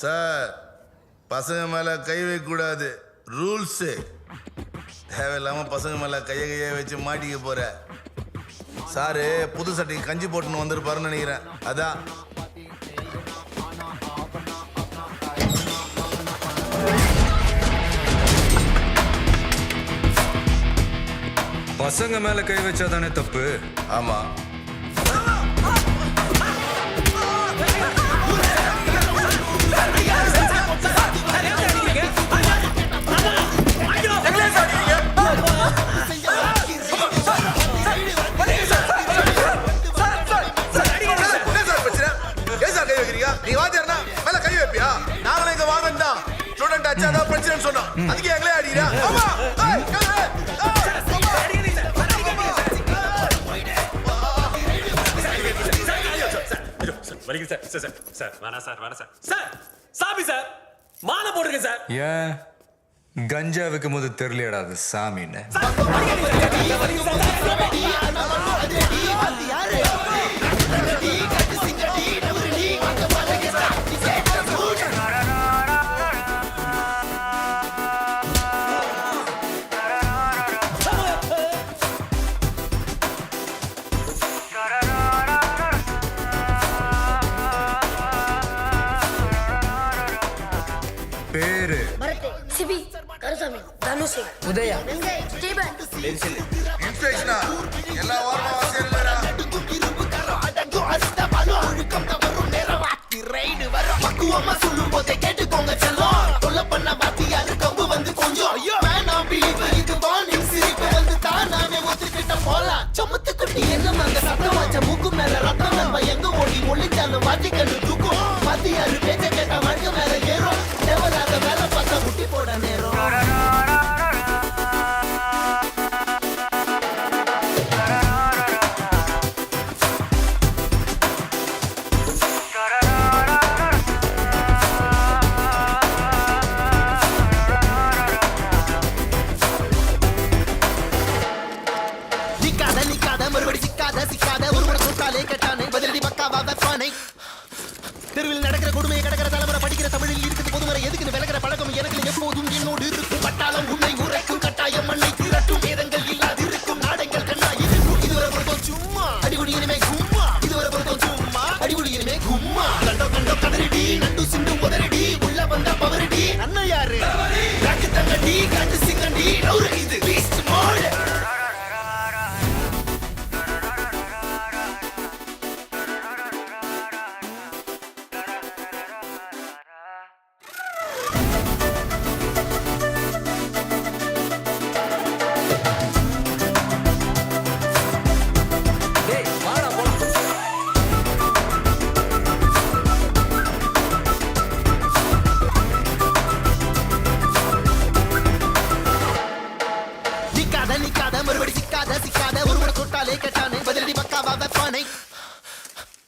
Sir பசங்க மேல கை வைக்க கூடாது ரூல்ஸ். தேவையில்லாம பசங்க மேல கையை வச்சு மாட்டிக்க போற. சாரு புது சட்டைக்கு கஞ்சி போட்டுன்னு வந்திருப்பாருன்னு நினைக்கிறேன். அதான் பசங்க மேல கை வச்சாதானே தப்பு. ஆமா. நீ வாத்தியார்னா மேல கை வைப்பியா? நாங்களும் இங்க வாங்கன்னு தான் ஸ்டூடெண்ட் ஆச்சு, அதான் பிரச்சனைன்னு சொன்னோம். அதுக்கு எங்களே அடிக்கிறா? ஆமா. ஏன் கஞ்சா வைக்கும் போது தெரியலடா அது சாமின்னு. பேரு சிபி, கருசாமி, தனுஷ், உதயா, ஸ்டீபன், இன்ஸ்பெக்ஷனா எல்லா வாரமா வாசியறடா. பக்குவமா சொல்லும் போதே கேட்டுக்கோங்க செல்லம். தொல்ல பண்ண பாத்தியாரு கம்பு வந்து கொஞ்சம் ஐயோ வேணாம் பிலிப்பு. இது வார்னிங் சிரிப்பு வந்து தானாவே ஒத்துக்கிட்ட போலாம். சமத்து குட்டி என்ன அங்க சத்தம் வச்ச மூக்கு மேல ரத்தம் நம்ம எங்க ஓடி ஒளிச்சாலும் வாட்டிக்கண்ணு தூக்கும். பாத்தியாரு பேச்ச கேட்டா வாழ்க்கை மேல ஏறும். தேவராத வேலை பார்த்தா முட்டி போட நேரம். தெருவில் நடக்கிற கொடுமையை கடக்கிற தலைமுறை படிக்கிற தமிழில் இருக்குது பொதுவரை எதுக்கு விலகிற பழக்கம் எனக்கு எப்போதும் என்னோடு இருக்கும். பட்டாளம் உன்னை உரைக்கும் கட்டாயம் மண்ணை திரட்டும். வேதங்கள் இல்லாது இருக்கும் நாடங்கள் கண்ணா இருக்கும். இதுவரை பொறுத்தோம் சும்மா அடிகுடி இனிமே கும்மா. இதுவரை பொறுத்தோம் சும்மா அடிகுடி இனிமே கும்மா. கண்டோ கண்டோ கதறடி நண்டு சிண்டு உதறடி உள்ள வந்த பவரடி. அண்ணன் யாரு காட்டு தங்கடி காட்டு சிங்கண்டி நவுறு இது பீஸ்ட் மோட்.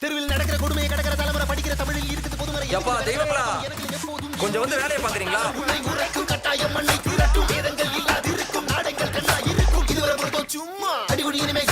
தெருவில் நடக்கிற கொடுமையை கடக்கிற தலைமுறை படிக்கிற தமிழில் இருக்குது பொதுவரை. எப்பா தெய்வங்களா, கொஞ்சம் வந்து வேலையை பாக்குறீங்களா? உன்னை உரைக்கும் கட்டாயம் மண்ணை திரட்டும். வேதங்கள் இல்லாது இருக்கும் நாடங்கள் கண்ணா இருக்கும். இதுவரை பொறுத்தோம் சும்மா அடிகுடி இனிமே